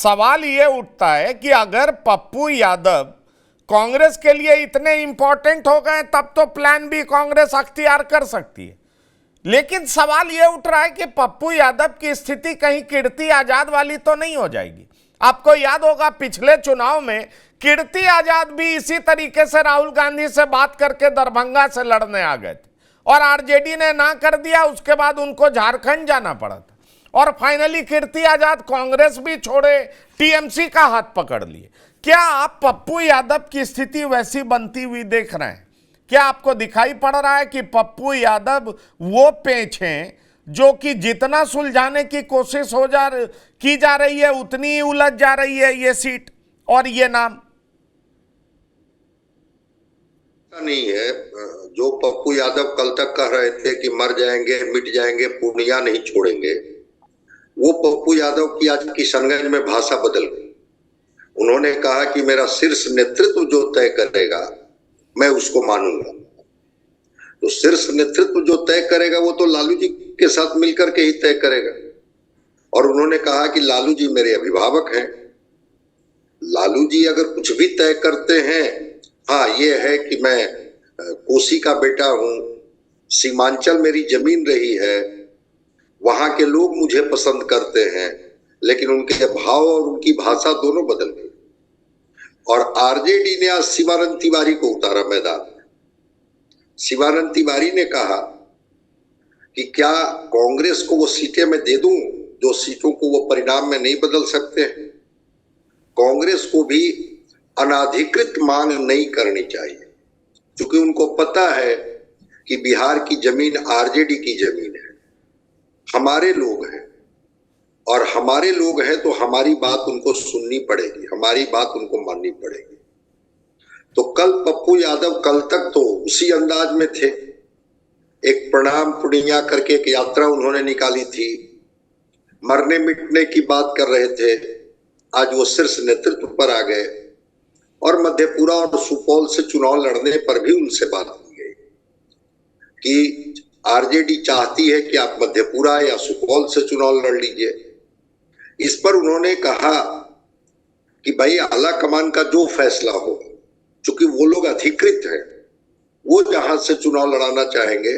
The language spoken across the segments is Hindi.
सवाल ये उठता है कि अगर पप्पू यादव कांग्रेस के लिए इतने इंपॉर्टेंट हो गए तब तो प्लान बी कांग्रेस अख्तियार कर सकती है। लेकिन सवाल ये उठ रहा है कि पप्पू यादव की स्थिति कहीं कीर्ति आजाद वाली तो नहीं हो जाएगी। आपको याद होगा पिछले चुनाव में कीर्ति आजाद भी इसी तरीके से राहुल गांधी से बात करके दरभंगा से लड़ने आ गए थे और आरजेडी ने ना कर दिया। उसके बाद उनको झारखंड जाना पड़ा था और फाइनली कीर्ति आजाद कांग्रेस भी छोड़े, टीएमसी का हाथ पकड़ लिए। क्या आप पप्पू यादव की स्थिति वैसी बनती हुई देख रहे हैं? क्या आपको दिखाई पड़ रहा है कि पप्पू यादव वो पेंच हैं जो कि जितना सुलझाने की कोशिश की जा रही है उतनी ही उलझ जा रही है ये सीट और ये नाम? नहीं है। जो पप्पू यादव कल तक कह रहे थे कि मर जाएंगे, मिट जाएंगे, पूर्णिया नहीं छोड़ेंगे, वो पप्पू यादव की आज किशनगंज में भाषा बदल गई। उन्होंने कहा कि मेरा शीर्ष नेतृत्व जो तय करेगा मैं उसको मानूंगा। तो शीर्ष नेतृत्व जो तय करेगा वो तो लालू जी के साथ मिलकर के ही तय करेगा। और उन्होंने कहा कि लालू जी मेरे अभिभावक हैं। लालू जी अगर कुछ भी तय करते हैं, हाँ ये है कि मैं कोसी का बेटा हूं, सीमांचल मेरी जमीन रही है, वहां के लोग मुझे पसंद करते हैं, लेकिन उनके भाव और उनकी भाषा दोनों बदल गई। और आरजेडी ने आज शिवानंद तिवारी को उतारा मैदान में। शिवानंद तिवारी ने कहा कि क्या कांग्रेस को वो सीटें मैं दे दूं जो सीटों को वो परिणाम में नहीं बदल सकते। कांग्रेस को भी अनाधिकृत मांग नहीं करनी चाहिए, क्योंकि उनको पता है कि बिहार की जमीन आरजेडी की जमीन है, हमारे लोग हैं और हमारे लोग हैं तो हमारी बात उनको सुननी पड़ेगी, हमारी बात उनको माननी पड़ेगी। तो कल पप्पू यादव कल तक तो उसी अंदाज में थे। एक प्रणाम पूर्णिया करके एक यात्रा उन्होंने निकाली थी, मरने मिटने की बात कर रहे थे। आज वो शीर्ष नेतृत्व पर आ गए और मधेपुरा और सुपौल से चुनाव लड़ने पर भी उनसे बात की गई कि आरजेडी चाहती है कि आप मधेपुरा या सुपौल से चुनाव लड़ लीजिए। इस पर उन्होंने कहा कि भाई आला कमान का जो फैसला हो, चूंकि वो लोग अधिकृत हैं, वो जहां से चुनाव लड़ाना चाहेंगे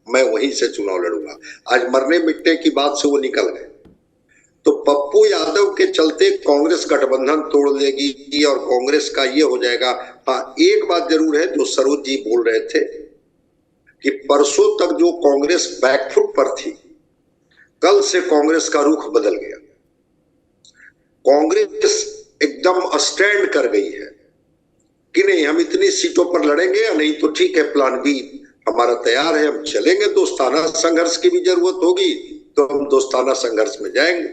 मैं वहीं से चुनाव लड़ूंगा। आज मरने मिटने की बात से वो निकल गए। तो पप्पू यादव के चलते कांग्रेस गठबंधन तोड़ लेगी और कांग्रेस का ये हो जाएगा। हाँ एक बात जरूर है जो सरोज जी बोल रहे थे कि परसों तक जो कांग्रेस बैकफुट पर थी, कल से कांग्रेस का रुख बदल गया। कांग्रेस एकदम स्टैंड कर गई है कि नहीं हम इतनी सीटों पर लड़ेंगे, या नहीं तो ठीक है प्लान बी हमारा तैयार है, हम चलेंगे। दोस्ताना संघर्ष की भी जरूरत होगी तो हम दोस्ताना संघर्ष में जाएंगे।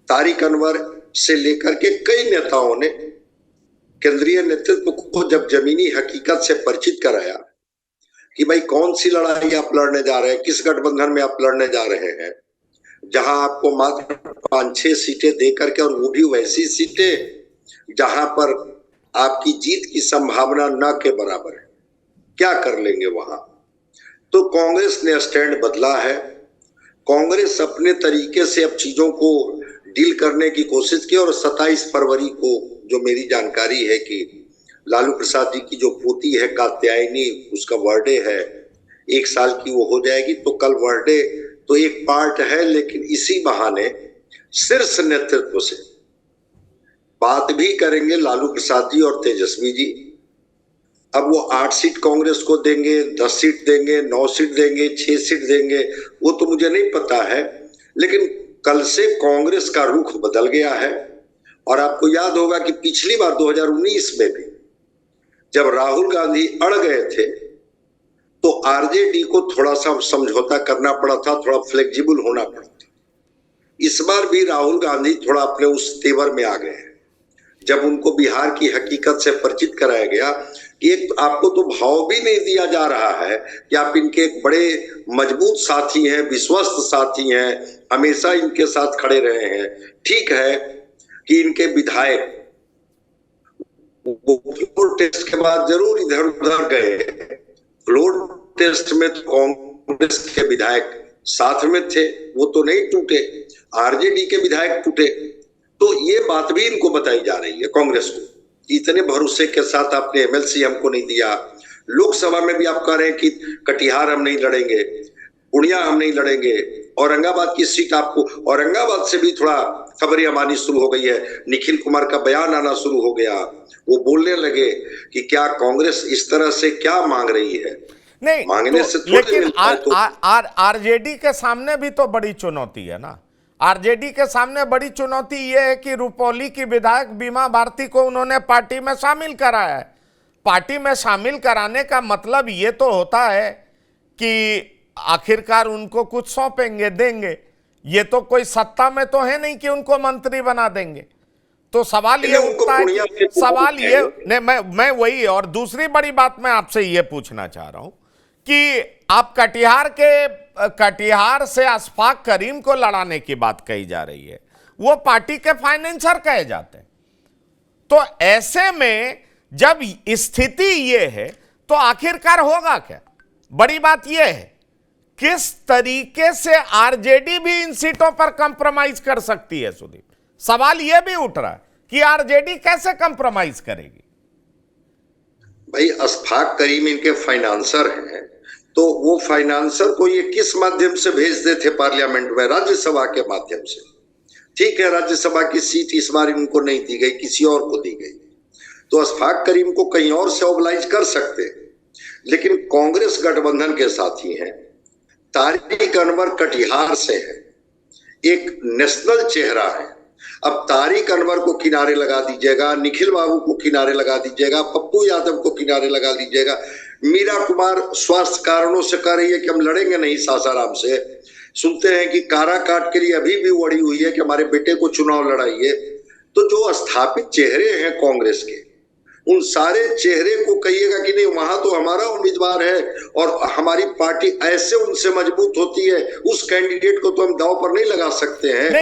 तारिक अनवर से लेकर के कई नेताओं ने केंद्रीय नेतृत्व को जब जमीनी हकीकत से परिचित कराया कि भाई कौन सी लड़ाई आप लड़ने जा रहे हैं, किस गठबंधन में आप लड़ने जा रहे हैं, जहां आपको मात्र 5-6 सीटें दे करके, और वो भी वैसी सीटें जहां पर आपकी जीत की संभावना न के बराबर है, क्या कर लेंगे वहां। तो कांग्रेस ने स्टैंड बदला है। कांग्रेस अपने तरीके से अब चीजों को डील करने की कोशिश की और 27 फरवरी को जो मेरी जानकारी है कि लालू प्रसाद जी की जो पोती है कात्यायनी, उसका बर्थडे है, 1 साल की वो हो जाएगी। तो कल बर्थडे तो एक पार्ट है, लेकिन इसी बहाने शीर्ष नेतृत्व से बात भी करेंगे लालू प्रसाद जी और तेजस्वी जी। अब वो 8 सीट कांग्रेस को देंगे, 10 सीट देंगे, 9 सीट देंगे, 6 सीट देंगे, वो तो मुझे नहीं पता है। लेकिन कल से कांग्रेस का रुख बदल गया है। और आपको याद होगा कि पिछली बार 2019 में भी जब राहुल गांधी अड़ गए थे तो आरजेडी को थोड़ा सा समझौता करना पड़ा था, थोड़ा फ्लेक्सिबल होना पड़ा था। इस बार भी राहुल गांधी थोड़ा अपने उस तेवर में आ गए हैं जब उनको बिहार की हकीकत से परिचित कराया गया कि एक आपको तो भाव भी नहीं दिया जा रहा है कि आप इनके एक बड़े मजबूत साथी हैं, विश्वस्त साथी हैं, हमेशा इनके साथ खड़े रहे हैं। ठीक है कि इनके विधायक फ्लोर टेस्ट के बाद जरूर इधर उधर गए, फ्लोर टेस्ट में तो कांग्रेस के विधायक साथ में थे, वो तो नहीं टूटे, आरजेडी के विधायक टूटे। ये बात भी इनको बताई जा रही है कांग्रेस को, इतने भरोसे के साथ आपने एमएलसी हमको नहीं दिया। लोकसभा में भी आप कह रहे हैं कि कटिहार हम नहीं लड़ेंगे, पूर्णिया हम नहीं लड़ेंगे, औरंगाबाद की सीट आपको, औरंगाबाद से भी थोड़ा खबरें आनी शुरू हो गई है, निखिल कुमार का बयान आना शुरू हो गया, वो बोलने लगे कि क्या कांग्रेस इस तरह से क्या मांग रही है। नहीं मांगने तो, से थोड़े लेकिन मिलता है तो आरजेडी के सामने भी तो बड़ी चुनौती है ना। आरजेडी के सामने बड़ी चुनौती यह है कि रुपौली की विधायक बीमा भारती को उन्होंने पार्टी में शामिल कराया है। पार्टी में शामिल कराने का मतलब ये तो होता है कि आखिरकार उनको कुछ सौंपेंगे, देंगे। ये तो कोई सत्ता में तो है नहीं कि उनको मंत्री बना देंगे। तो सवाल ये उठता है कि सवाल ये नहीं, मैं वही, और दूसरी बड़ी बात मैं आपसे ये पूछना चाह रहा हूं कि आप कटिहार से अशफाक करीम को लड़ाने की बात कही जा रही है, वो पार्टी के फाइनेंसर कहे जाते हैं। तो ऐसे में जब स्थिति ये है तो आखिरकार होगा क्या? बड़ी बात यह है किस तरीके से आरजेडी भी इन सीटों पर कंप्रोमाइज कर सकती है। सुदीप, सवाल यह भी उठ रहा है कि आरजेडी कैसे कंप्रोमाइज करेगी। भाई अशफाक करीम इनके फाइनेंसर हैं, तो वो फाइनेंसर को ये किस माध्यम से भेजते थे पार्लियामेंट में? राज्यसभा के माध्यम से। ठीक है, राज्यसभा की सीट इस बार इनको नहीं दी गई, किसी और को दी गई, तो अशफाक करीम को कहीं और से ऑबलाइज कर सकते, लेकिन कांग्रेस गठबंधन के साथी हैं। तारिक अनवर कटिहार से है, एक नेशनल चेहरा है। अब तारिक अनवर को किनारे लगा दीजिएगा, निखिल बाबू को किनारे लगा दीजिएगा, पप्पू यादव को किनारे लगा दीजिएगा, मीरा कुमार स्वास्थ्य कारणों से कह रही है कि हम लड़ेंगे नहीं सासाराम से, सुनते हैं कि काराकाट के लिए अभी भी अड़ी हुई है कि हमारे बेटे को चुनाव लड़ाइए। तो जो स्थापित चेहरे हैं कांग्रेस के, उन सारे चेहरे को कहिएगा कि नहीं वहां तो हमारा उम्मीदवार है और हमारी पार्टी ऐसे उनसे मजबूत होती है, उस कैंडिडेट को तो हम दांव पर नहीं लगा सकते हैं।